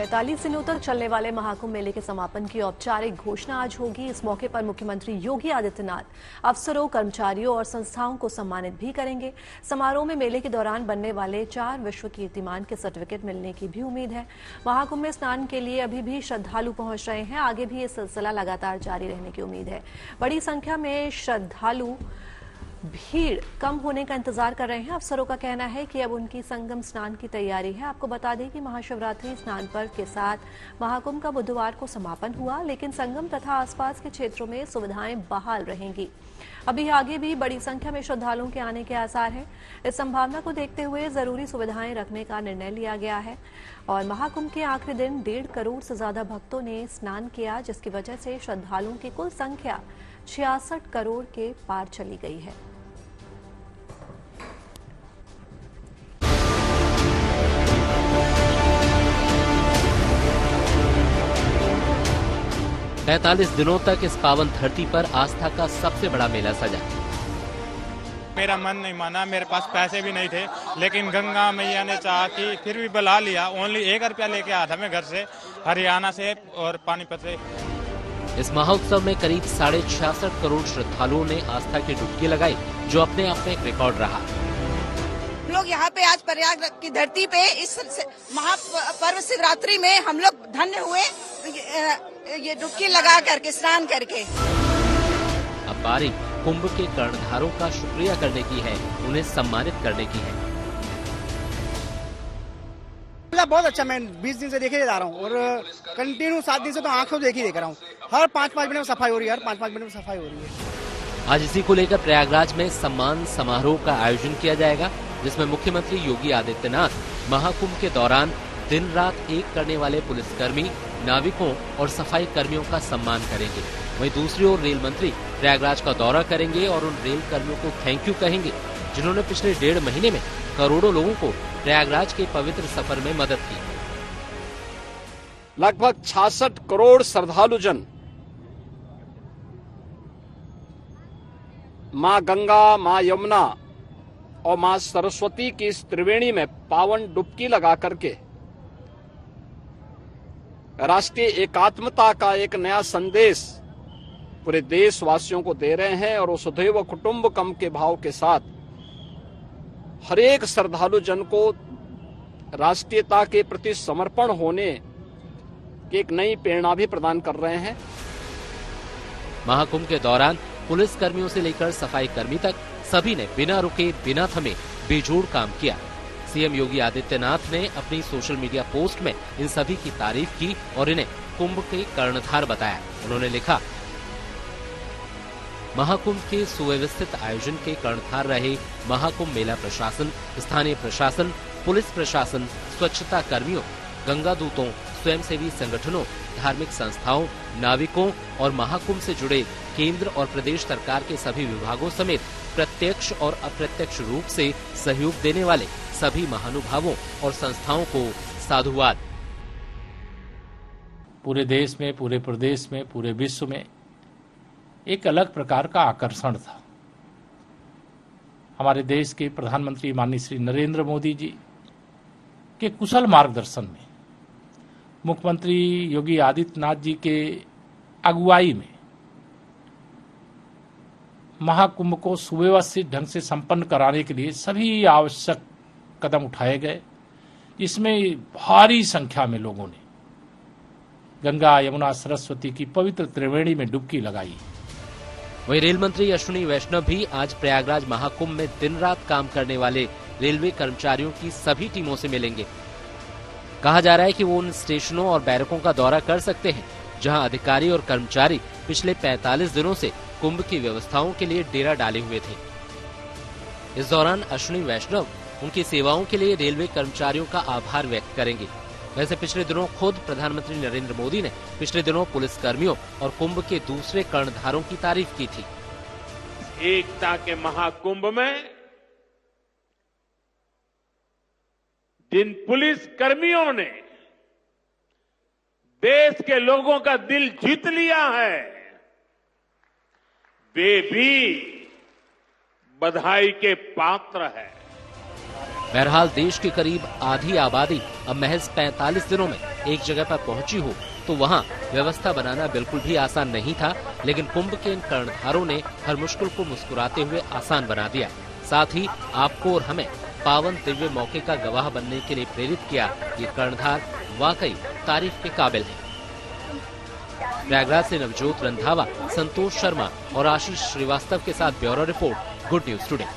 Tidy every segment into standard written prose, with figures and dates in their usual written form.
45 दिनों तक चलने वाले महाकुंभ मेले के समापन की औपचारिक घोषणा आज होगी। इस मौके पर मुख्यमंत्री योगी आदित्यनाथ अफसरों, कर्मचारियों और संस्थाओं को सम्मानित भी करेंगे। समारोह में मेले के दौरान बनने वाले 4 विश्व कीर्तिमान के सर्टिफिकेट मिलने की भी उम्मीद है। महाकुंभ में स्नान के लिए अभी भी श्रद्धालु पहुंच रहे हैं। आगे भी ये सिलसिला लगातार जारी रहने की उम्मीद है। बड़ी संख्या में श्रद्धालु भीड़ कम होने का इंतजार कर रहे हैं। अफसरों का कहना है कि अब उनकी संगम स्नान की तैयारी है। आपको बता दें कि महाशिवरात्रि स्नान पर्व के साथ महाकुंभ का बुधवार को समापन हुआ, लेकिन संगम तथा आसपास के क्षेत्रों में सुविधाएं बहाल रहेंगी। अभी आगे भी बड़ी संख्या में श्रद्धालुओं के आने के आसार हैं। इस संभावना को देखते हुए जरूरी सुविधाएं रखने का निर्णय लिया गया है और महाकुंभ के आखिरी दिन 1.5 करोड़ से ज्यादा भक्तों ने स्नान किया, जिसकी वजह से श्रद्धालुओं की कुल संख्या 66 करोड़ के पार चली गई है। 45 दिनों तक इस पावन धरती पर आस्था का सबसे बड़ा मेला सजा। मेरा मन नहीं माना, मेरे पास पैसे भी नहीं थे, लेकिन गंगा मैया ने चाहा कि फिर भी बुला लिया। ओनली 1 रुपया लेके आया था मैं घर से, हरियाणा से और पानीपत से। इस महोत्सव में करीब 66.5 करोड़ श्रद्धालुओं ने आस्था की डुबकी लगाई, जो अपने आप में एक रिकॉर्ड रहा। लोग यहाँ पे आज प्रयाग की धरती पे इस महापर्व शिवरात्रि में हम लोग धन्य हुए, ये डुबकी लगा करके, स्नान करके। अब बारी कुंभ के कर्णधारों का शुक्रिया करने की है, उन्हें सम्मानित करने की है। बहुत अच्छा, मैं 20 दिन से देखे जा रहा हूँ और कंटिन्यू 7 दिन से तो आंखों से देख रहा हूँ। हर 5-5 मिनट में सफाई हो रही है, हर 5-5 मिनट में सफाई हो रही है। आज इसी को लेकर प्रयागराज में सम्मान समारोह का आयोजन किया जाएगा, जिसमें मुख्यमंत्री योगी आदित्यनाथ महाकुंभ के दौरान दिन रात एक करने वाले पुलिसकर्मी, नाविकों और सफाई कर्मियों का सम्मान करेंगे। वहीं दूसरी ओर रेल मंत्री प्रयागराज का दौरा करेंगे और उन रेल कर्मियों को थैंक यू कहेंगे, जिन्होंने पिछले 1.5 महीने में करोड़ों लोगों को प्रयागराज के पवित्र सफर में मदद की। लगभग 66 करोड़ श्रद्धालु जन मां गंगा, मां यमुना और मां सरस्वती की इस त्रिवेणी में पावन डुबकी लगा करके राष्ट्रीय एकात्मता का एक नया संदेश पूरे देशवासियों को दे रहे हैं और वसुधैव कुटुंबकम के भाव के साथ हर एक श्रद्धालु जन को राष्ट्रीयता के प्रति समर्पण होने की एक नई प्रेरणा भी प्रदान कर रहे हैं। महाकुंभ के दौरान पुलिस कर्मियों से लेकर सफाई कर्मी तक सभी ने बिना रुके, बिना थमे बेजोड़ काम किया। सीएम योगी आदित्यनाथ ने अपनी सोशल मीडिया पोस्ट में इन सभी की तारीफ की और इन्हें कुंभ के कर्णधार बताया। उन्होंने लिखा, महाकुंभ के सुव्यवस्थित आयोजन के कर्णधार रहे महाकुंभ मेला प्रशासन, स्थानीय प्रशासन, पुलिस प्रशासन, स्वच्छता कर्मियों, गंगा दूतों, स्वयंसेवी संगठनों, धार्मिक संस्थाओं, नाविकों और महाकुंभ से जुड़े केंद्र और प्रदेश सरकार के सभी विभागों समेत प्रत्यक्ष और अप्रत्यक्ष रूप से सहयोग देने वाले सभी महानुभावों और संस्थाओं को साधुवाद। पूरे देश में, पूरे प्रदेश में, पूरे विश्व में एक अलग प्रकार का आकर्षण था। हमारे देश के प्रधानमंत्री माननीय श्री नरेंद्र मोदी जी के कुशल मार्गदर्शन में, मुख्यमंत्री योगी आदित्यनाथ जी के अगुवाई में महाकुंभ को सुव्यवस्थित ढंग से संपन्न कराने के लिए सभी आवश्यक कदम उठाए गए। इसमें भारी संख्या में लोगों ने गंगा, यमुना, सरस्वती की पवित्र त्रिवेणी में डुबकी लगाई। वहीं रेल मंत्री अश्विनी वैष्णव भी आज प्रयागराज महाकुंभ में दिन रात काम करने वाले रेलवे कर्मचारियों की सभी टीमों से मिलेंगे। कहा जा रहा है कि वो उन स्टेशनों और बैरकों का दौरा कर सकते हैं जहां अधिकारी और कर्मचारी पिछले 45 दिनों से कुंभ की व्यवस्थाओं के लिए डेरा डाले हुए थे। इस दौरान अश्विनी वैष्णव उनकी सेवाओं के लिए रेलवे कर्मचारियों का आभार व्यक्त करेंगे। वैसे पिछले दिनों खुद प्रधानमंत्री नरेंद्र मोदी ने पिछले दिनों पुलिस कर्मियों और कुंभ के दूसरे कर्णधारों की तारीफ की थी। एकता के महाकुंभ में जिन पुलिस कर्मियों ने देश के लोगों का दिल जीत लिया है, वे भी बधाई के पात्र हैं। बहरहाल देश की करीब आधी आबादी अब महज 45 दिनों में एक जगह पर पहुंची हो तो वहां व्यवस्था बनाना बिल्कुल भी आसान नहीं था, लेकिन कुंभ के इन कर्णधारों ने हर मुश्किल को मुस्कुराते हुए आसान बना दिया। साथ ही आपको और हमें पावन दिव्य मौके का गवाह बनने के लिए प्रेरित किया। ये कर्णधार वाकई तारीफ के काबिल है। प्रयागराज से नवजोत रंधावा, संतोष शर्मा और आशीष श्रीवास्तव के साथ bureau report, good news today.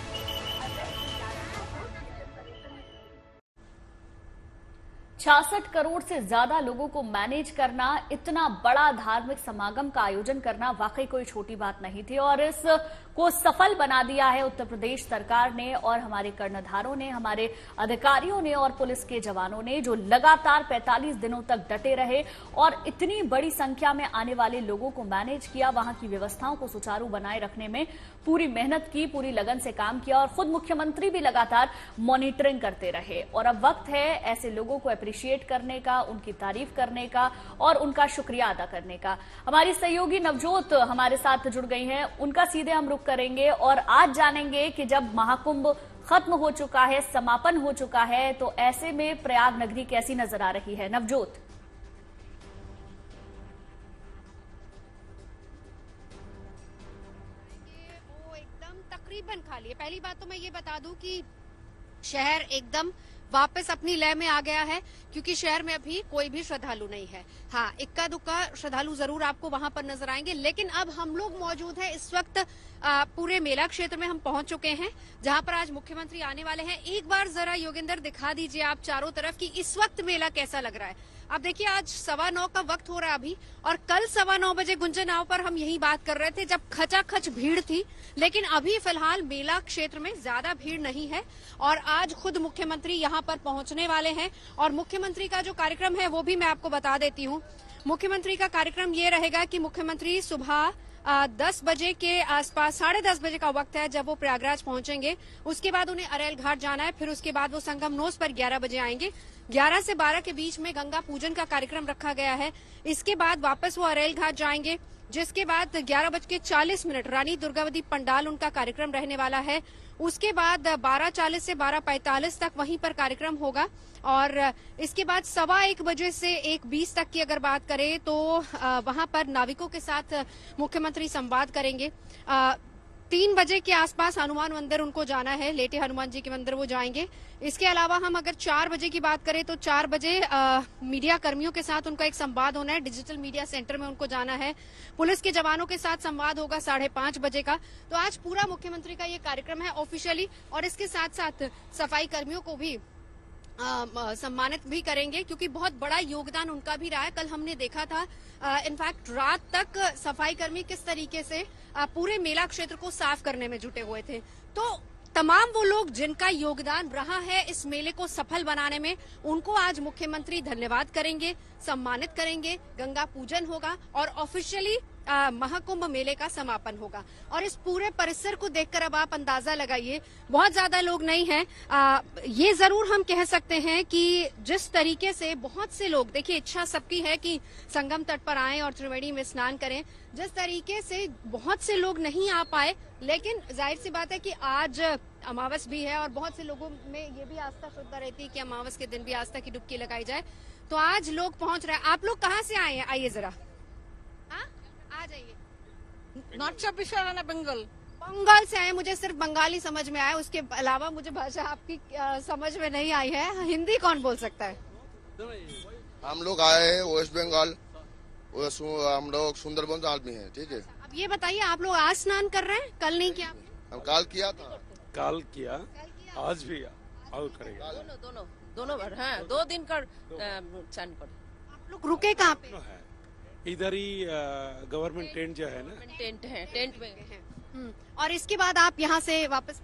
66 crore से ज्यादा लोगों को मैनेज करना, इतना बड़ा धार्मिक समागम का आयोजन करना वाकई कोई छोटी बात नहीं थी और इसको सफल बना दिया है उत्तर प्रदेश सरकार ने और हमारे कर्णधारों ने, हमारे अधिकारियों ने और पुलिस के जवानों ने, जो लगातार 45 दिनों तक डटे रहे और इतनी बड़ी संख्या में आने वाले लोगों को मैनेज किया, वहां की व्यवस्थाओं को सुचारू बनाए रखने में पूरी मेहनत की, पूरी लगन से काम किया और खुद मुख्यमंत्री भी लगातार मॉनिटरिंग करते रहे। और अब वक्त है ऐसे लोगों को अप्रिशिएट करने का, उनकी तारीफ करने का और उनका शुक्रिया अदा करने का। हमारी सहयोगी नवजोत हमारे साथ जुड़ गई हैं, उनका सीधे हम रुख करेंगे और आज जानेंगे कि जब महाकुंभ खत्म हो चुका है, समापन हो चुका है, तो ऐसे में प्रयाग नगरी कैसी नजर आ रही है। नवजोत। वो एकदम तकरीबन खाली है। पहली बात तो मैं ये बता दूं कि शहर एकदम वापस अपनी लय में आ गया है क्योंकि शहर में अभी कोई भी श्रद्धालु नहीं है। हाँ, इक्का दुक्का श्रद्धालु जरूर आपको वहां पर नजर आएंगे, लेकिन अब हम लोग मौजूद हैं इस वक्त पूरे मेला क्षेत्र में हम पहुंच चुके हैं जहां पर आज मुख्यमंत्री आने वाले हैं। एक बार जरा योगेंद्र दिखा दीजिए आप चारों तरफ कि इस वक्त मेला कैसा लग रहा है। अब देखिए आज 9:15 का वक्त हो रहा है अभी और कल 9:15 बजे गुंजन नाव पर हम यही बात कर रहे थे जब खचाखच भीड़ थी, लेकिन अभी फिलहाल मेला क्षेत्र में ज्यादा भीड़ नहीं है और आज खुद मुख्यमंत्री यहां पर पहुंचने वाले हैं। और मुख्यमंत्री का जो कार्यक्रम है वो भी मैं आपको बता देती हूँ। मुख्यमंत्री का कार्यक्रम ये रहेगा कि मुख्यमंत्री सुबह 10 बजे के आसपास, 10:30 बजे का वक्त है जब वो प्रयागराज पहुंचेंगे। उसके बाद उन्हें अरेल घाट जाना है, फिर उसके बाद वो संगम नोस पर 11 बजे आएंगे। 11 से 12 के बीच में गंगा पूजन का कार्यक्रम रखा गया है। इसके बाद वापस वो अरेल घाट जाएंगे, जिसके बाद 11:40 रानी दुर्गावती पंडाल उनका कार्यक्रम रहने वाला है। उसके बाद 12:40 से 12:45 तक वहीं पर कार्यक्रम होगा और इसके बाद 1:15 बजे से 1:20 तक की अगर बात करें तो वहां पर नाविकों के साथ मुख्यमंत्री संवाद करेंगे। 3 बजे के आसपास हनुमान मंदिर उनको जाना है, लेटे हनुमान जी के मंदिर वो जाएंगे। इसके अलावा हम अगर 4 बजे की बात करें तो 4 बजे मीडिया कर्मियों के साथ उनका एक संवाद होना है, डिजिटल मीडिया सेंटर में उनको जाना है। पुलिस के जवानों के साथ संवाद होगा 5:30 बजे का। तो आज पूरा मुख्यमंत्री का ये कार्यक्रम है ऑफिशियली और इसके साथ साथ सफाई कर्मियों को भी सम्मानित भी करेंगे क्योंकि बहुत बड़ा योगदान उनका भी रहा है। कल हमने देखा था इनफैक्ट रात तक सफाई कर्मी किस तरीके से पूरे मेला क्षेत्र को साफ करने में जुटे हुए थे। तो तमाम वो लोग जिनका योगदान रहा है इस मेले को सफल बनाने में, उनको आज मुख्यमंत्री धन्यवाद करेंगे, सम्मानित करेंगे। गंगा पूजन होगा और ऑफिशियली महाकुंभ मेले का समापन होगा। और इस पूरे परिसर को देखकर अब आप अंदाजा लगाइए, बहुत ज्यादा लोग नहीं हैं। ये जरूर हम कह सकते हैं कि जिस तरीके से बहुत से लोग, देखिए इच्छा सबकी है कि संगम तट पर आएं और त्रिवेणी में स्नान करें, जिस तरीके से बहुत से लोग नहीं आ पाए, लेकिन जाहिर सी बात है कि आज अमावस भी है और बहुत से लोगों में ये भी आस्था श्रद्धा रहती है कि अमावस के दिन भी आस्था की डुबकी लगाई जाए। तो आज लोग पहुंच रहे हैं। आप लोग कहाँ से आए हैं? आइए जरा आ जाइए। नॉर्थ 24 परगना बंगाल। बंगाल से आए, मुझे सिर्फ बंगाली समझ में आया, उसके अलावा मुझे भाषा आपकी समझ में नहीं आई है। हिंदी कौन बोल सकता है? हम लोग आए हैं वेस्ट बंगाल, हम लोग सुंदरबन आदमी हैं। ठीक है, अब ये बताइए आप लोग आज स्नान कर रहे हैं, कल नहीं किया? हम कल किया था। कल किया, आज भी और करेगा। दोनों बार, हाँ 2 दिन का स्नान कर। आप लोग रुके कहाँ पे? इधर ही गवर्नमेंट टेंट जो है ना, टेंट में हैं। और इसके बाद आप यहाँ से वापस?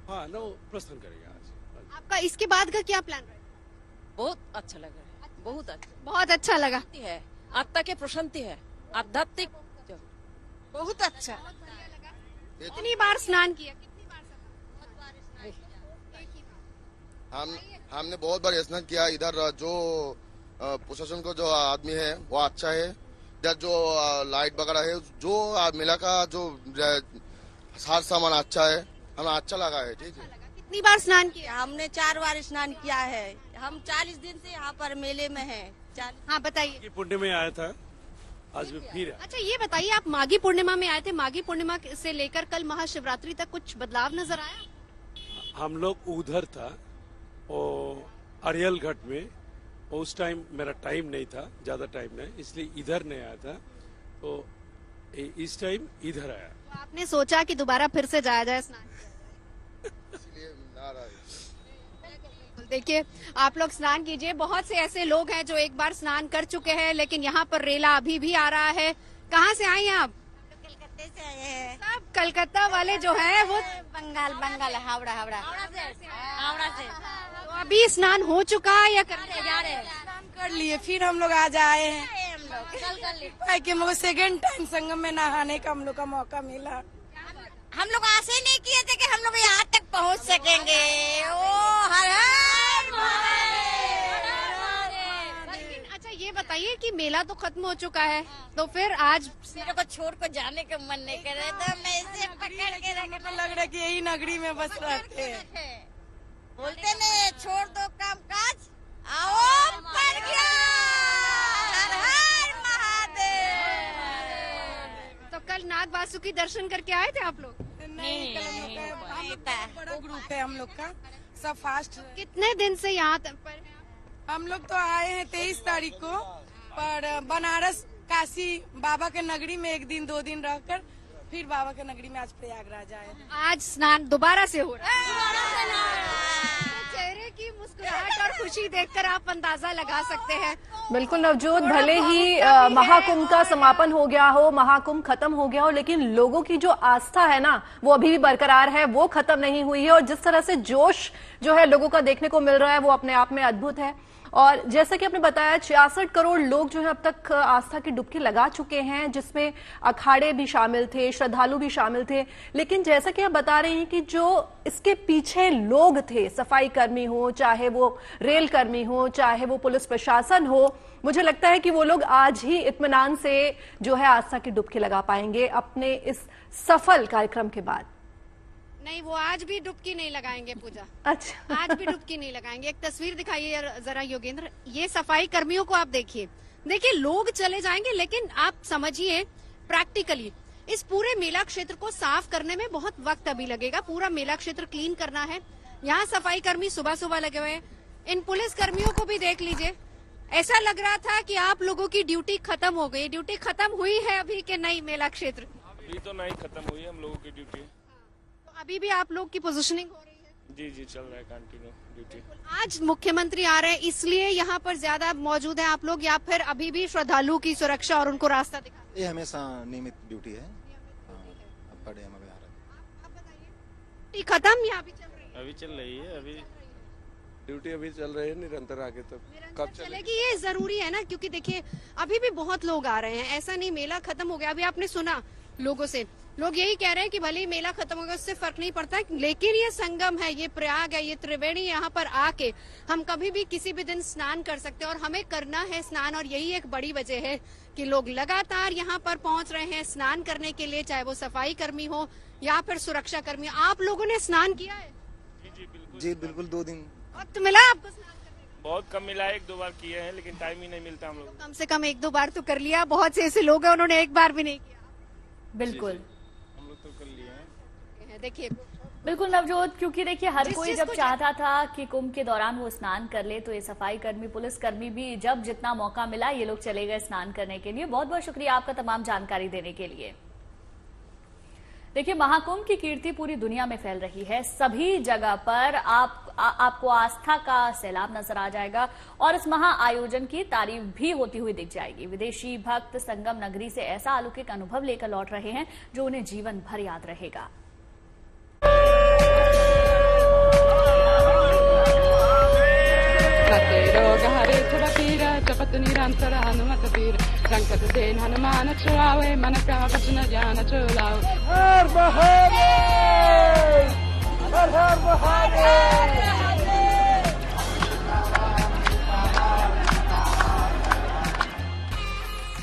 हाँ, प्रस्थान करेगा आज। आपका इसके बाद का क्या प्लान है? बहुत अच्छा लगा है, बहुत अच्छा लगा है। आत्मा के प्रशांति है, आध्यात्मिक बहुत अच्छा। कितनी बार स्नान किया? हमने बहुत बार स्नान किया। इधर जो प्रशासन को जो आदमी है वो अच्छा है। इधर जो लाइट वगैरह है, जो मेला का जो सार सामान अच्छा है, हमें अच्छा लगा है। ठीक है। कितनी बार स्नान किया? हमने 4 बार स्नान किया है। हम 40 दिन से यहाँ पर मेले में हैं। हाँ बताइए। पुण्य में आया था, आज भी फिर। अच्छा ये बताइए, आप माघी पूर्णिमा में आए थे, माघी पूर्णिमा से लेकर कल महाशिवरात्रि तक कुछ बदलाव नजर आया? हम लोग उधर था और अरियल घाट में, उस टाइम मेरा टाइम नहीं था, ज्यादा टाइम नहीं, इसलिए इधर नहीं आया था। तो इस टाइम इधर आया। तो आपने सोचा कि दोबारा फिर से जाया जाए स्नान? देखिए, आप लोग स्नान कीजिए। बहुत से ऐसे लोग हैं जो एक बार स्नान कर चुके हैं, लेकिन यहाँ पर रेला अभी भी आ रहा है। कहाँ से आए हैं आप? कलकत्ते से आए हैं। सब कलकत्ता वाले जो हैं वो बंगाल हावड़ा से। तो अभी स्नान हो चुका है या करने जा रहे हैं? स्नान कर लिए, फिर हम लोग आज आए हैं। हम लोग सेकेंड टाइम संगम में नहाने का हम लोग का मौका मिला। हम लोग आशा ही नहीं किए थे कि हम लोग यहाँ तक पहुँच सकेंगे। ओ हर हर लेकिन अच्छा ये बताइए कि मेला तो खत्म हो चुका है, तो फिर आज मेरे को छोड़ कर जाने का मन नहीं कर रहा था। मैं इसे पकड़ के रखे, तो लग रहा है कि यही नगरी में बस रहते हैं। बोलते नहीं छोड़ दो काम काज, आओ पर गया। हर हर महादेव। तो कल नाग वासुकी दर्शन करके आए थे आप लोग? नहीं, हम लोग का बड़ा ग्रुप है, हम लोग का सब फास्ट। कितने दिन से यहाँ तक पर? हम लोग तो आए हैं 23 तारीख को, पर बनारस काशी बाबा के नगरी में 1 दिन 2 दिन रहकर फिर बाबा के नगरी में आज प्रयागराज आए। आज स्नान दोबारा से हो रहा है। चेहरे की मुस्कुराहट और खुशी देखकर आप अंदाजा लगा सकते हैं। बिल्कुल नवजोत, भले ही महाकुंभ का समापन हो गया हो, महाकुंभ खत्म हो गया हो, लेकिन लोगों की जो आस्था है ना वो अभी भी बरकरार है, वो खत्म नहीं हुई है। और जिस तरह से जोश जो है लोगों का देखने को मिल रहा है वो अपने आप में अद्भुत है। और जैसा कि आपने बताया 66 करोड़ लोग जो है अब तक आस्था की डुबकी लगा चुके हैं, जिसमें अखाड़े भी शामिल थे, श्रद्धालु भी शामिल थे। लेकिन जैसा कि आप बता रहे हैं कि जो इसके पीछे लोग थे, सफाई कर्मी हो, चाहे वो रेल कर्मी हो, चाहे वो पुलिस प्रशासन हो, मुझे लगता है कि वो लोग आज ही इत्मीनान से जो है आस्था की डुबकी लगा पाएंगे अपने इस सफल कार्यक्रम के बाद। नहीं, वो आज भी डुबकी नहीं लगाएंगे पूजा। अच्छा, आज भी डुबकी नहीं लगाएंगे। एक तस्वीर दिखाइए जरा योगेंद्र, ये सफाई कर्मियों को आप देखिए। देखिए लोग चले जाएंगे, लेकिन आप समझिए प्रैक्टिकली इस पूरे मेला क्षेत्र को साफ करने में बहुत वक्त अभी लगेगा। पूरा मेला क्षेत्र क्लीन करना है। यहाँ सफाई कर्मी सुबह सुबह लगे हुए हैं। इन पुलिस कर्मियों को भी देख लीजिए, ऐसा लग रहा था कि आप लोगों की ड्यूटी खत्म हो गई। ड्यूटी खत्म हुई है अभी के नहीं मेला क्षेत्र? अभी तो नहीं खत्म हुई है हम लोगों की ड्यूटी। अभी भी आप लोग की पोजीशनिंग हो रही है? जी चल रहा है कंटिन्यू ड्यूटी। आज मुख्यमंत्री आ रहे हैं इसलिए यहाँ पर ज्यादा मौजूद हैं आप लोग, या फिर अभी भी श्रद्धालु की सुरक्षा और उनको रास्ता दिखा? ये हमेशा नियमित ड्यूटी है। अब बड़े हम अभी आ रहे हैं। खत्म या अभी चल रही है? अभी चल रही है। अभी ड्यूटी अभी चल रही है, निरंतर आगे तक कब चलेगी ये जरूरी है ना, क्योंकि देखिए अभी भी बहुत लोग आ रहे हैं। ऐसा नहीं मेला खत्म हो गया। अभी आपने सुना लोगों से, लोग यही कह रहे हैं कि भले ही मेला खत्म हो गया उससे फर्क नहीं पड़ता, लेकिन ये संगम है, ये प्रयाग है, ये त्रिवेणी, यहाँ पर आके हम कभी भी किसी भी दिन स्नान कर सकते हैं और हमें करना है स्नान। और यही एक बड़ी वजह है कि लोग लगातार यहाँ पर पहुंच रहे हैं स्नान करने के लिए, चाहे वो सफाई कर्मी हो या फिर सुरक्षा कर्मी। आप लोगों ने स्नान किया है? जी बिल्कुल 2 दिन वक्त मिला आपको स्नान करने? बहुत कम मिला, 1-2 बार किए हैं, लेकिन टाइम ही नहीं मिलता हम लोग। कम से कम 1-2 बार तो कर लिया। बहुत से ऐसे लोग हैं उन्होंने 1 बार भी नहीं किया। बिल्कुल हम लोग तो कर लिए हैं। देखिए बिल्कुल नवजोत, क्योंकि देखिए हर कोई जब चाहता था कि कुंभ के दौरान वो स्नान कर ले, तो ये सफाई कर्मी, पुलिस कर्मी भी जब जितना मौका मिला ये लोग चले गए स्नान करने के लिए। बहुत बहुत शुक्रिया आपका तमाम जानकारी देने के लिए। देखिए महाकुंभ की कीर्ति पूरी दुनिया में फैल रही है। सभी जगह पर आपको आस्था का सैलाब नजर आ जाएगा और इस महा आयोजन की तारीफ भी होती हुई दिख जाएगी। विदेशी भक्त संगम नगरी से ऐसा अलौकिक अनुभव लेकर लौट रहे हैं जो उन्हें जीवन भर याद रहेगा। हनुमान छुआवे मन का बचन जान चुलाओ। हर महादेव, हर हर महादेव।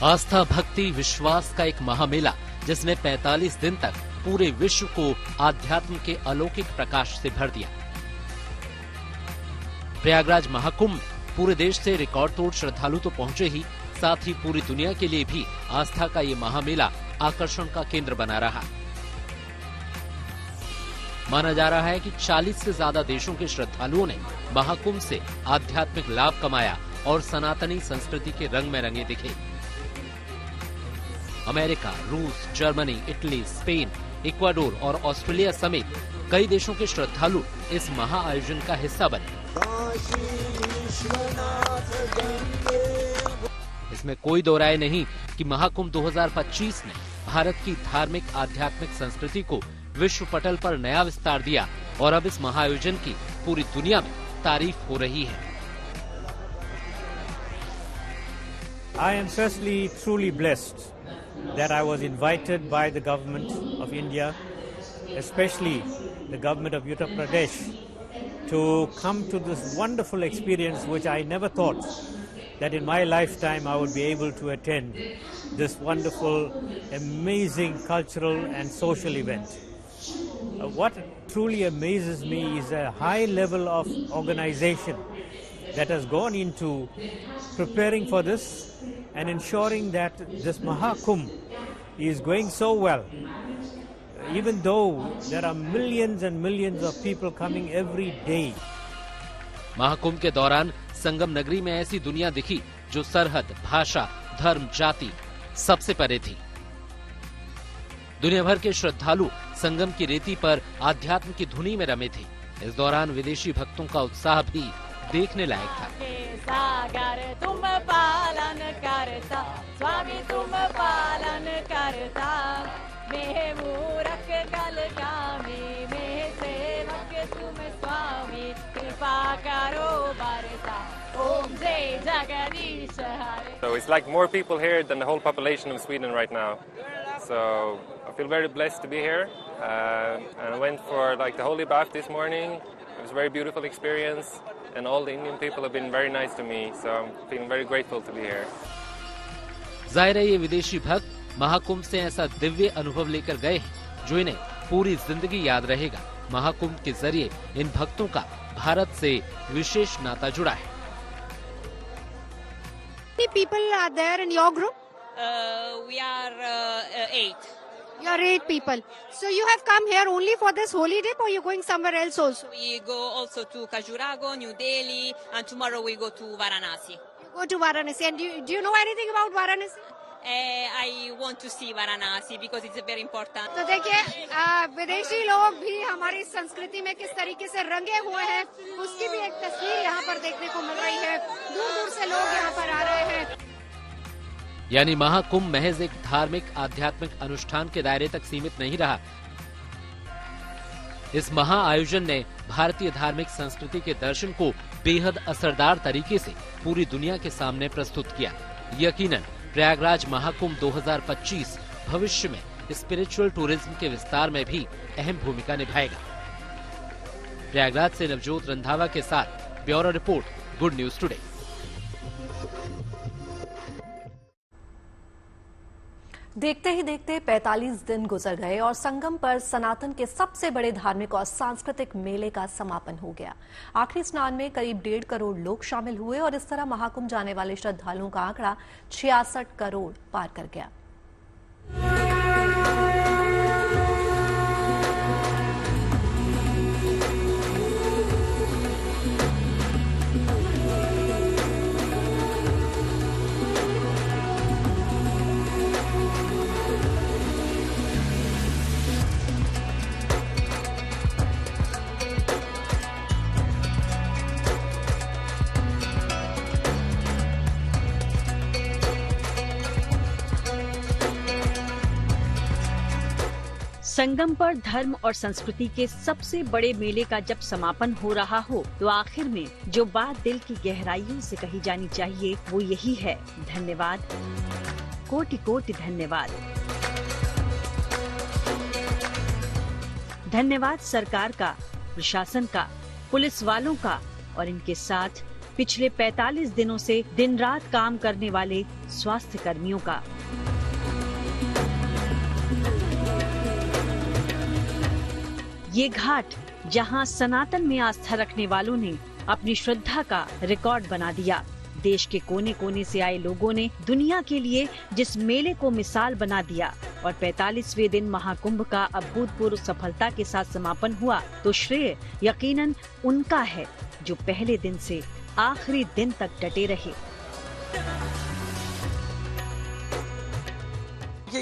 आस्था, भक्ति, विश्वास का एक महामेला जिसने 45 दिन तक पूरे विश्व को आध्यात्म के अलौकिक प्रकाश से भर दिया। प्रयागराज महाकुंभ पूरे देश से रिकॉर्ड तोड़ श्रद्धालु तो पहुंचे ही, साथ ही पूरी दुनिया के लिए भी आस्था का ये महामेला आकर्षण का केंद्र बना रहा। माना जा रहा है कि 40 से ज्यादा देशों के श्रद्धालुओं ने महाकुंभ से आध्यात्मिक लाभ कमाया और सनातनी संस्कृति के रंग में रंगे दिखे। अमेरिका, रूस, जर्मनी, इटली, स्पेन, इक्वाडोर और ऑस्ट्रेलिया समेत कई देशों के श्रद्धालु इस महाआयोजन का हिस्सा बने। इसमें कोई दो राय नहीं कि महाकुंभ 2025 ने भारत की धार्मिक आध्यात्मिक संस्कृति को विश्व पटल पर नया विस्तार दिया और अब इस महाआयोजन की पूरी दुनिया में तारीफ हो रही है। I am firstly truly blessed that I was invited by the government of India, especially the government of Uttar Pradesh, to come to this wonderful experience which I never thought that in my lifetime I would be able to attend this wonderful, amazing cultural and social event. What truly amazes me is a high level of organization that has gone into preparing for this and ensuring that this Mahakumbh is going so well. Even though there are millions and millions of people coming every day. Mahakumbh के दौरान संगम नगरी में ऐसी दुनिया दिखी जो सरहद, भाषा, धर्म, जाति सबसे परे थी। दुनिया भर के श्रद्धालु संगम की रेती पर आध्यात्म की धुनी में रमे थे। इस दौरान विदेशी भक्तों का उत्साह भी देखने लायक था। सागर तुम पालन करता, स्वामी तुम पालन करता, मैं मूरख कलगामी, मैं सेवक तुम स्वामी, कृपा करो बरसा, ओम जय जगदीश हरे। So it's like more people here than the whole population of Sweden right now. So I feel very blessed to be here, and I went for like the holy bath this morning. It was a very beautiful experience, and all the Indian people have been very nice to me. So I'm feeling very grateful to be here. जाहिर है ये विदेशी भक्त महाकुंभ से ऐसा दिव्य अनुभव लेकर गए हैं जो इन्हें पूरी जिंदगी याद रहेगा। महाकुंभ के जरिए इन भक्तों का भारत से विशेष नाता जुड़ा है। How many people are there in your group? We are 8. You are 8 people. So you have come here only for this holy day, or you going somewhere else also? We go also to Khajuraho, New Delhi, and tomorrow we go to Varanasi. You go to Varanasi, and do you know anything about Varanasi? I want to see Varanasi because it's very important. तो देखिए विदेशी लोग भी हमारी संस्कृति में किस तरीके से रंगे हुए हैं, उसकी भी एक तस्वीर यहाँ पर देखने को मिल रही है। दूर दूर से लोग यहाँ पर आ रहे हैं। यानी महाकुंभ महज एक धार्मिक आध्यात्मिक अनुष्ठान के दायरे तक सीमित नहीं रहा। इस महाआयोजन ने भारतीय धार्मिक संस्कृति के दर्शन को बेहद असरदार तरीके से पूरी दुनिया के सामने प्रस्तुत किया। यकीनन प्रयागराज महाकुंभ 2025 भविष्य में स्पिरिचुअल टूरिज्म के विस्तार में भी अहम भूमिका निभाएगा। प्रयागराज से नवजोत रंधावा के साथ bureau report, good news today. देखते ही देखते 45 दिन गुजर गए और संगम पर सनातन के सबसे बड़े धार्मिक और सांस्कृतिक मेले का समापन हो गया। आखिरी स्नान में करीब 1.5 करोड़ लोग शामिल हुए और इस तरह महाकुंभ जाने वाले श्रद्धालुओं का आंकड़ा 66 करोड़ पार कर गया। संगम पर धर्म और संस्कृति के सबसे बड़े मेले का जब समापन हो रहा हो तो आखिर में जो बात दिल की गहराइयों से कही जानी चाहिए वो यही है, धन्यवाद, कोटि कोटि धन्यवाद। धन्यवाद सरकार का, प्रशासन का, पुलिस वालों का और इनके साथ पिछले 45 दिनों से दिन रात काम करने वाले स्वास्थ्य कर्मियों का। ये घाट जहां सनातन में आस्था रखने वालों ने अपनी श्रद्धा का रिकॉर्ड बना दिया। देश के कोने कोने से आए लोगों ने दुनिया के लिए जिस मेले को मिसाल बना दिया और 45वें दिन महाकुंभ का अभूतपूर्व सफलता के साथ समापन हुआ, तो श्रेय यकीनन उनका है जो पहले दिन से आखिरी दिन तक डटे रहे।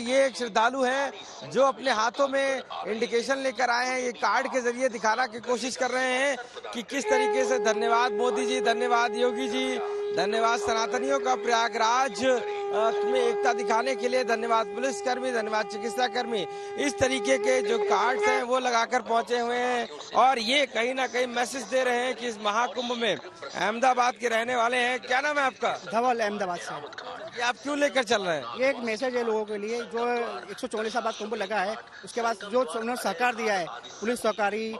ये एक श्रद्धालु है जो अपने हाथों में इंडिकेशन लेकर आए हैं। ये कार्ड के जरिए दिखाना की कोशिश कर रहे हैं कि किस तरीके से धन्यवाद मोदी जी, धन्यवाद योगी जी, धन्यवाद सनातनियों का प्रयागराज में एकता दिखाने के लिए, धन्यवाद पुलिसकर्मी, धन्यवाद चिकित्सा कर्मी। इस तरीके के जो कार्ड्स हैं वो लगाकर पहुंचे हुए हैं और ये कहीं ना कहीं मैसेज दे रहे हैं कि इस महाकुंभ में अहमदाबाद के रहने वाले हैं। क्या नाम है आपका? धवल, अहमदाबाद से। ये आप क्यों लेकर चल रहे हैं? ये एक मैसेज है लोगों के लिए, जो 144 साल बाद कुंभ लगा है, उसके बाद जो उन्होंने सहकार दिया है, पुलिस सहकारी,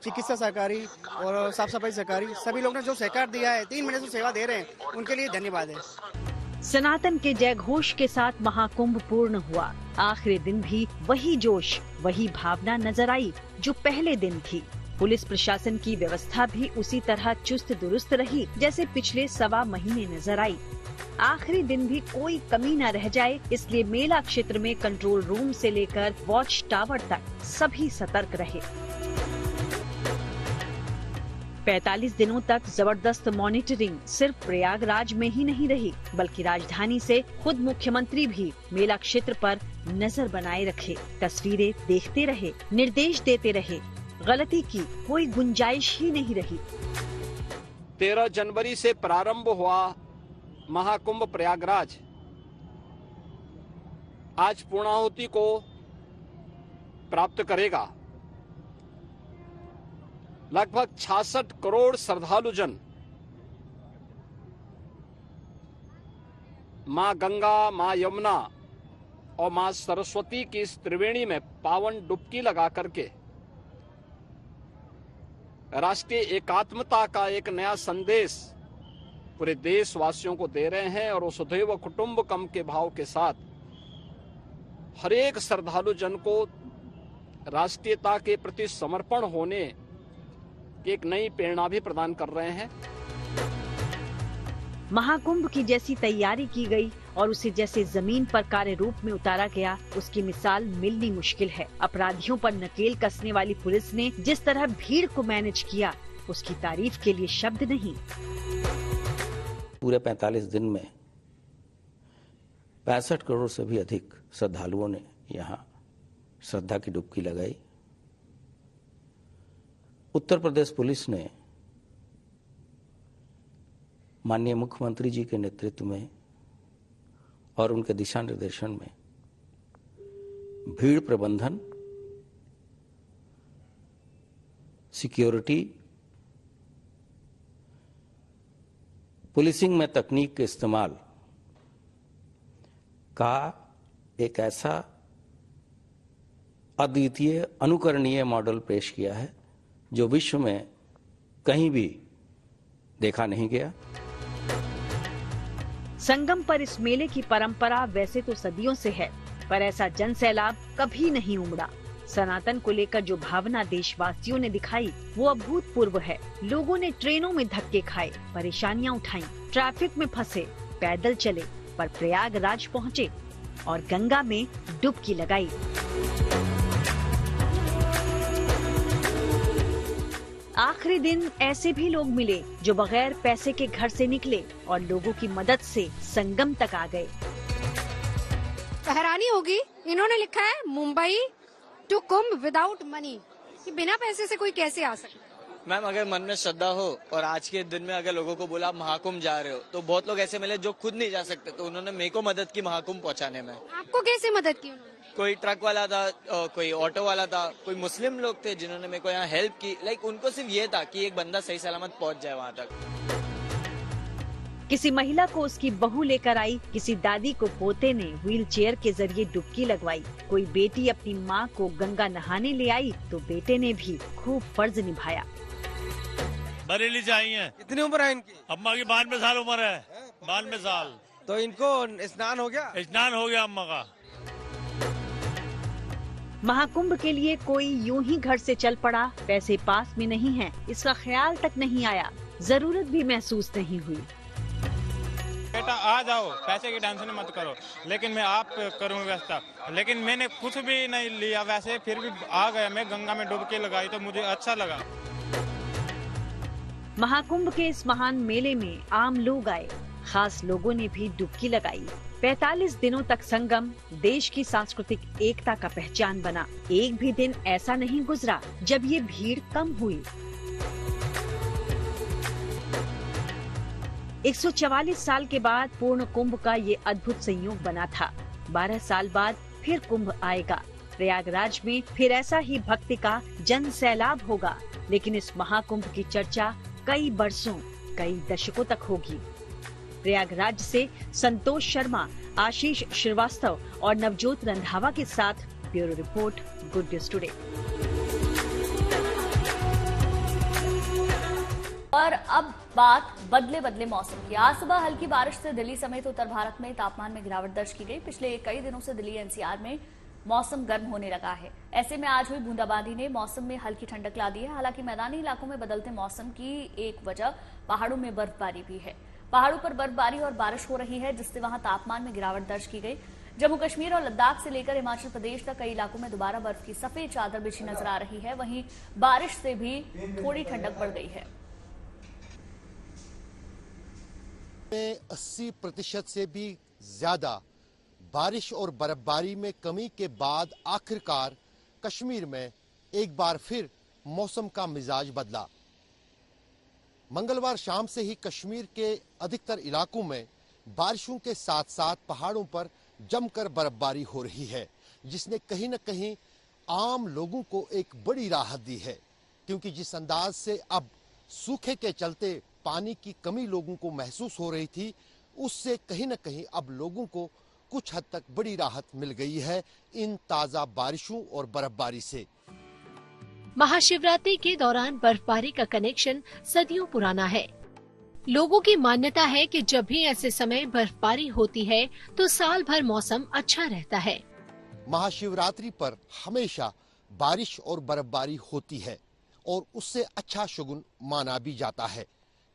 चिकित्सा सहकारी और साफ सफाई सहकारी, सभी लोगों ने जो सहकार दिया है, 3 महीने से सेवा दे रहे हैं, उनके लिए धन्यवाद है। सनातन के जय घोष के साथ महाकुंभ पूर्ण हुआ। आखिरी दिन भी वही जोश, वही भावना नजर आई जो पहले दिन थी। पुलिस प्रशासन की व्यवस्था भी उसी तरह चुस्त दुरुस्त रही जैसे पिछले 1.25 महीने नजर आई। आखिरी दिन भी कोई कमी न रह जाए, इसलिए मेला क्षेत्र में कंट्रोल रूम से लेकर वॉच टावर तक सभी सतर्क रहे। 45 दिनों तक जबरदस्त मॉनिटरिंग सिर्फ प्रयागराज में ही नहीं रही, बल्कि राजधानी से खुद मुख्यमंत्री भी मेला क्षेत्र पर नजर बनाए रखे, तस्वीरें देखते रहे, निर्देश देते रहे। गलती की कोई गुंजाइश ही नहीं रही। 13 जनवरी से प्रारंभ हुआ महाकुंभ प्रयागराज आज पूर्णाहुति को प्राप्त करेगा। लगभग 66 करोड़ श्रद्धालु जन मां गंगा, मां यमुना और मां सरस्वती की इस त्रिवेणी में पावन डुबकी लगा करके राष्ट्रीय एकात्मता का एक नया संदेश पूरे देशवासियों को दे रहे हैं और वसुधैव कुटुंबकम के भाव के साथ हर एक श्रद्धालु जन को राष्ट्रीयता के प्रति समर्पण होने की एक नई प्रेरणा भी प्रदान कर रहे हैं। महाकुंभ की जैसी तैयारी की गई और उसे जैसे जमीन पर कार्य रूप में उतारा गया, उसकी मिसाल मिलनी मुश्किल है। अपराधियों पर नकेल कसने वाली पुलिस ने जिस तरह भीड़ को मैनेज किया, उसकी तारीफ के लिए शब्द नहीं। पूरे 45 दिन में 65 करोड़ से भी अधिक श्रद्धालुओं ने यहाँ श्रद्धा की डुबकी लगाई। उत्तर प्रदेश पुलिस ने माननीय मुख्यमंत्री जी के नेतृत्व में और उनके दिशा निर्देशन में भीड़ प्रबंधन, सिक्योरिटी, पुलिसिंग में तकनीक के इस्तेमाल का एक ऐसा अद्वितीय अनुकरणीय मॉडल पेश किया है जो विश्व में कहीं भी देखा नहीं गया। संगम पर इस मेले की परंपरा वैसे तो सदियों से है, पर ऐसा जन सैलाब कभी नहीं उमड़ा। सनातन को लेकर जो भावना देशवासियों ने दिखाई वो अभूतपूर्व है। लोगों ने ट्रेनों में धक्के खाए, परेशानियां उठाई, ट्रैफिक में फंसे, पैदल चले, पर प्रयागराज पहुँचे और गंगा में डुबकी लगाई। आखिरी दिन ऐसे भी लोग मिले जो बगैर पैसे के घर से निकले और लोगों की मदद से संगम तक आ गए। हैरानी होगी, इन्होंने लिखा है Mumbai to Kumbh without money, कि बिना पैसे से कोई कैसे आ सकता है। मैम, अगर मन में श्रद्धा हो और आज के दिन में अगर लोगों को बोला आप महाकुंभ जा रहे हो, तो बहुत लोग ऐसे मिले जो खुद नहीं जा सकते, तो उन्होंने मेरे को मदद की महाकुंभ पहुंचाने में। आपको कैसे मदद की उन्होंने? कोई ट्रक वाला था, कोई ऑटो वाला था, कोई मुस्लिम लोग थे जिन्होंने मेरे को यहाँ हेल्प की। लाइक उनको सिर्फ ये था कि एक बंदा सही सलामत पहुँच जाए वहाँ तक। किसी महिला को उसकी बहू लेकर आई, किसी दादी को पोते ने व्हील चेयर के जरिए डुबकी लगवाई, कोई बेटी अपनी माँ को गंगा नहाने ले आई तो बेटे ने भी खूब फर्ज निभाया। बरेली से आई हैं। कितनी उम्र है इनकी? अम्मा की 92 साल उम्र है। 92 साल। तो इनको स्नान हो गया? स्नान हो गया अम्मा का। महाकुंभ के लिए कोई यूं ही घर से चल पड़ा, पैसे पास में नहीं हैं, इसका ख्याल तक नहीं आया, जरूरत भी महसूस नहीं हुई। बेटा आ जाओ, पैसे की टेंशन मत करो, लेकिन मैं आप करूँगा व्यवस्था। लेकिन मैंने कुछ भी नहीं लिया वैसे, फिर भी आ गया। मैं गंगा में डुबकी लगाई तो मुझे अच्छा लगा। महाकुंभ के इस महान मेले में आम लोग आए, खास लोगों ने भी डुबकी लगाई। 45 दिनों तक संगम देश की सांस्कृतिक एकता का पहचान बना। एक भी दिन ऐसा नहीं गुजरा जब ये भीड़ कम हुई। 144 साल के बाद पूर्ण कुंभ का ये अद्भुत संयोग बना था। 12 साल बाद फिर कुंभ आएगा। प्रयागराज में फिर ऐसा ही भक्ति का जन सैलाब होगा। लेकिन इस महाकुंभ की चर्चा कई बरसों, कई दशकों तक होगी। प्रयागराज से संतोष शर्मा, आशीष श्रीवास्तव और नवजोत रंधावा के साथ bureau report, good news today. और अब बात बदले बदले मौसम की। आज सुबह हल्की बारिश से दिल्ली समेत उत्तर भारत में तापमान में गिरावट दर्ज की गई। पिछले कई दिनों से दिल्ली एनसीआर में मौसम गर्म होने लगा है। ऐसे में आज हुई बूंदाबांदी ने मौसम में हल्की ठंडक ला दी है। हालांकि मैदानी इलाकों में बदलते मौसम की एक वजह पहाड़ों में बर्फबारी भी है। पहाड़ों पर बर्फबारी और बारिश हो रही है, जिससे वहां तापमान में गिरावट दर्ज की गई। जम्मू कश्मीर और लद्दाख से लेकर हिमाचल प्रदेश तक कई इलाकों में दोबारा बर्फ की सफेद चादर बिछी नजर आ रही है। वहीं बारिश से भी थोड़ी ठंडक बढ़ गई है। 80% से भी ज्यादा बारिश और बर्फबारी में कमी के बाद आखिरकार कश्मीर में एक बार फिर मौसम का मिजाज बदला। मंगलवार शाम से ही कश्मीर के अधिकतर इलाकों में बारिशों के साथ साथ पहाड़ों पर जमकर बर्फबारी हो रही है, जिसने कहीं न कहीं आम लोगों को एक बड़ी राहत दी है। क्योंकि जिस अंदाज से अब सूखे के चलते पानी की कमी लोगों को महसूस हो रही थी, उससे कहीं न कहीं अब लोगों को कुछ हद तक बड़ी राहत मिल गई है इन ताजा बारिशों और बर्फबारी से। महाशिवरात्रि के दौरान बर्फबारी का कनेक्शन सदियों पुराना है। लोगों की मान्यता है कि जब भी ऐसे समय बर्फबारी होती है तो साल भर मौसम अच्छा रहता है। महाशिवरात्रि पर हमेशा बारिश और बर्फबारी होती है और उससे अच्छा शुगुन माना भी जाता है,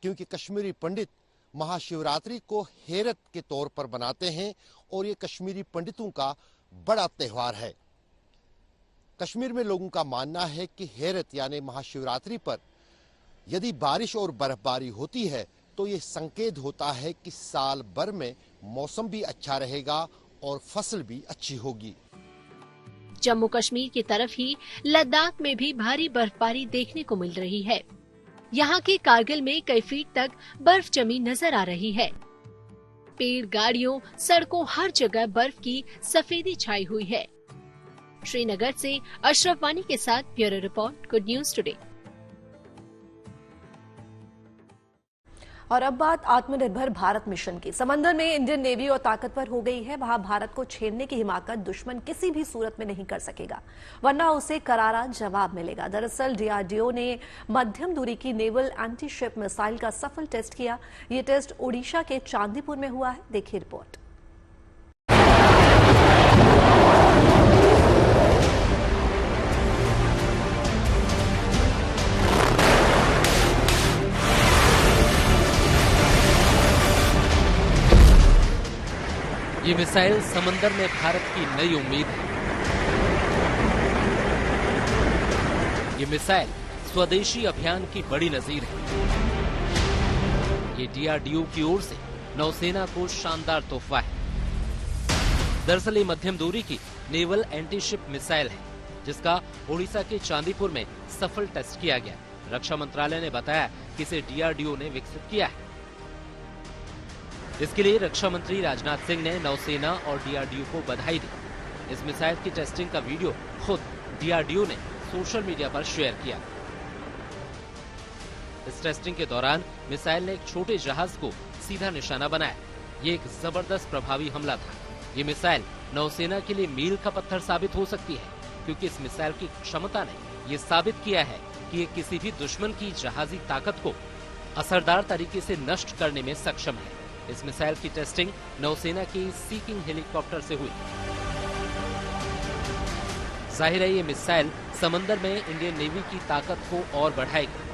क्योंकि कश्मीरी पंडित महाशिवरात्रि को हेरत के तौर पर बनाते हैं और ये कश्मीरी पंडितों का बड़ा त्योहार है। कश्मीर में लोगों का मानना है कि हेरत यानी महाशिवरात्रि पर यदि बारिश और बर्फबारी होती है तो ये संकेत होता है कि साल भर में मौसम भी अच्छा रहेगा और फसल भी अच्छी होगी। जम्मू कश्मीर की तरफ ही लद्दाख में भी भारी बर्फबारी देखने को मिल रही है। यहाँ के कारगिल में कई फीट तक बर्फ जमी नजर आ रही है। पेड़, गाड़ियों, सड़कों, हर जगह बर्फ की सफेदी छाई हुई है। श्रीनगर से अशरफ वानी के साथ bureau report, good news today. और अब बात आत्मनिर्भर भारत मिशन की। समंदर में इंडियन नेवी और ताकतवर हो गई है। वहां भारत को छेड़ने की हिमाकत दुश्मन किसी भी सूरत में नहीं कर सकेगा, वरना उसे करारा जवाब मिलेगा। दरअसल डीआरडीओ ने मध्यम दूरी की नेवल एंटी शिप मिसाइल का सफल टेस्ट किया। ये टेस्ट ओडिशा के चांदीपुर में हुआ है। देखिए रिपोर्ट। ये मिसाइल समंदर में भारत की नई उम्मीद है। ये मिसाइल स्वदेशी अभियान की बड़ी नजीर है। ये डीआरडीओ की ओर से नौसेना को शानदार तोहफा है। दरअसल ये मध्यम दूरी की नेवल एंटी शिप मिसाइल है, जिसका ओडिशा के चांदीपुर में सफल टेस्ट किया गया। रक्षा मंत्रालय ने बताया कि इसे डीआरडीओ ने विकसित किया है। इसके लिए रक्षा मंत्री राजनाथ सिंह ने नौसेना और डीआरडीओ को बधाई दी। इस मिसाइल की टेस्टिंग का वीडियो खुद डीआरडीओ ने सोशल मीडिया पर शेयर किया। इस टेस्टिंग के दौरान मिसाइल ने एक छोटे जहाज को सीधा निशाना बनाया। ये एक जबरदस्त प्रभावी हमला था। ये मिसाइल नौसेना के लिए मील का पत्थर साबित हो सकती है, क्योंकि इस मिसाइल की क्षमता ने ये साबित किया है कि ये किसी भी दुश्मन की जहाजी ताकत को असरदार तरीके से नष्ट करने में सक्षम है। इस मिसाइल की टेस्टिंग नौसेना के सी किंग हेलीकॉप्टर से हुई। जाहिर है ये मिसाइल समंदर में इंडियन नेवी की ताकत को और बढ़ाएगी।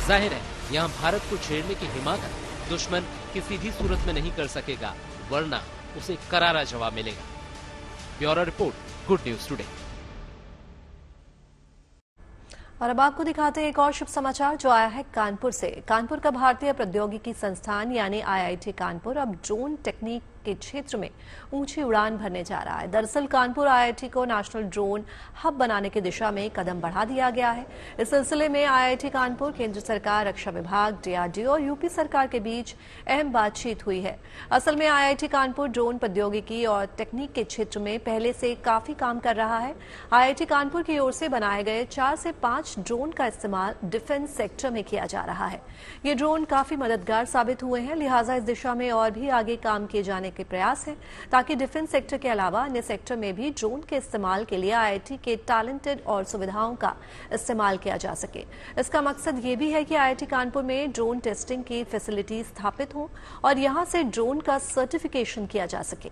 जाहिर है यहाँ भारत को छेड़ने की हिमाकत दुश्मन किसी भी सूरत में नहीं कर सकेगा, वरना उसे करारा जवाब मिलेगा। Bureau report, good news today. और अब आपको दिखाते हैं एक और शुभ समाचार जो आया है कानपुर से। कानपुर का भारतीय प्रौद्योगिकी संस्थान यानी IIT कानपुर अब ड्रोन टेक्निक के क्षेत्र में ऊंची उड़ान भरने जा रहा है। दरअसल कानपुर IIT को नेशनल ड्रोन हब बनाने की दिशा में कदम बढ़ा दिया गया है। इस सिलसिले में IIT कानपुर, केंद्र सरकार, रक्षा विभाग, DRDO और यूपी सरकार के बीच अहम बातचीत हुई है। असल में IIT कानपुर ड्रोन प्रौद्योगिकी और टेक्निक के क्षेत्र में पहले से काफी काम कर रहा है। IIT कानपुर की ओर से बनाए गए 4 से 5 ड्रोन का इस्तेमाल डिफेंस सेक्टर में किया जा रहा है। ये ड्रोन काफी मददगार साबित हुए हैं, लिहाजा इस दिशा में और भी आगे काम किए जाने के प्रयास हैं ताकि डिफेंस सेक्टर के अलावा अन्य सेक्टर में भी ड्रोन के इस्तेमाल के लिए IIT के टैलेंटेड और सुविधाओं का इस्तेमाल किया जा सके। इसका मकसद ये भी है कि IIT कानपुर में ड्रोन टेस्टिंग की फैसिलिटी स्थापित हो और यहां से ड्रोन का सर्टिफिकेशन किया जा सके।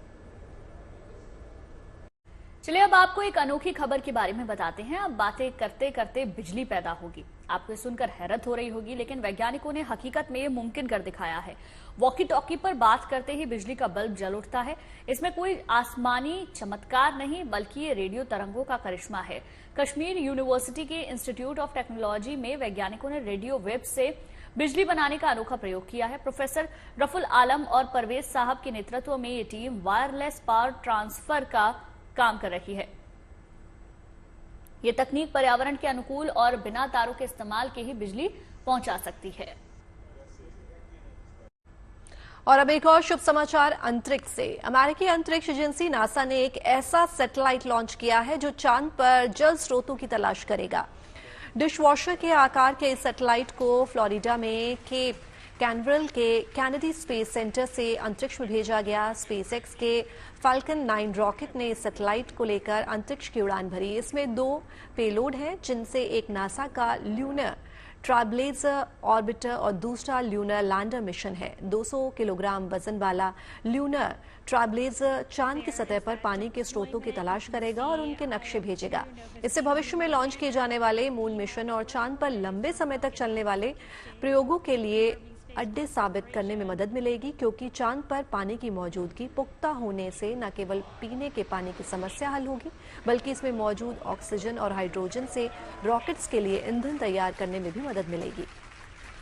चलिए अब आपको एक अनोखी खबर के बारे में बताते हैं। अब बातें करते करते बिजली पैदा होगी। आपको सुनकर हैरत हो रही होगी, लेकिन वैज्ञानिकों ने हकीकत में ये मुमकिन कर दिखाया है। वॉकी टॉकी पर बात करते ही बिजली का बल्ब जल उठता है। इसमें कोई आसमानी चमत्कार नहीं, बल्कि ये रेडियो तरंगों का करिश्मा है। कश्मीर यूनिवर्सिटी के इंस्टीट्यूट ऑफ टेक्नोलॉजी में वैज्ञानिकों ने रेडियो वेव से बिजली बनाने का अनोखा प्रयोग किया है। प्रोफेसर रफुल आलम और परवेज साहब के नेतृत्व में ये टीम वायरलेस पावर ट्रांसफर का काम कर रही है। ये तकनीक पर्यावरण के अनुकूल और बिना तारों के इस्तेमाल के ही बिजली पहुंचा सकती है। और अब एक और शुभ समाचार अंतरिक्ष से। अमेरिकी अंतरिक्ष एजेंसी नासा ने एक ऐसा सैटेलाइट लॉन्च किया है जो चांद पर जल स्रोतों की तलाश करेगा। डिशवॉशर के आकार के इस सैटेलाइट को फ्लोरिडा में केप कैनवरल के कैनेडी स्पेस सेंटर से अंतरिक्ष में भेजा गया। स्पेसएक्स के फाल्कन 9 रॉकेट ने इस सैटेलाइट को लेकर अंतरिक्ष की उड़ान भरी। इसमें 2 पेलोड हैं, जिनसे एक नासा का ल्यूनर ट्राइब्लेजर ऑर्बिटर और दूसरा ल्यूनर लैंडर मिशन है। 200 किलोग्राम वजन वाला ल्यूनर ट्राइब्लेजर चांद की सतह पर पानी के स्रोतों की तलाश करेगा और उनके नक्शे भेजेगा। इससे भविष्य में लॉन्च किए जाने वाले मून मिशन और चांद पर लंबे समय तक चलने वाले प्रयोगों के लिए अड्डे साबित करने में मदद मिलेगी, क्योंकि चांद पर पानी की मौजूदगी पुख्ता होने से न केवल पीने के पानी की समस्या हल होगी, बल्कि इसमें मौजूद ऑक्सीजन और हाइड्रोजन से रॉकेट्स के लिए ईंधन तैयार करने में भी मदद मिलेगी।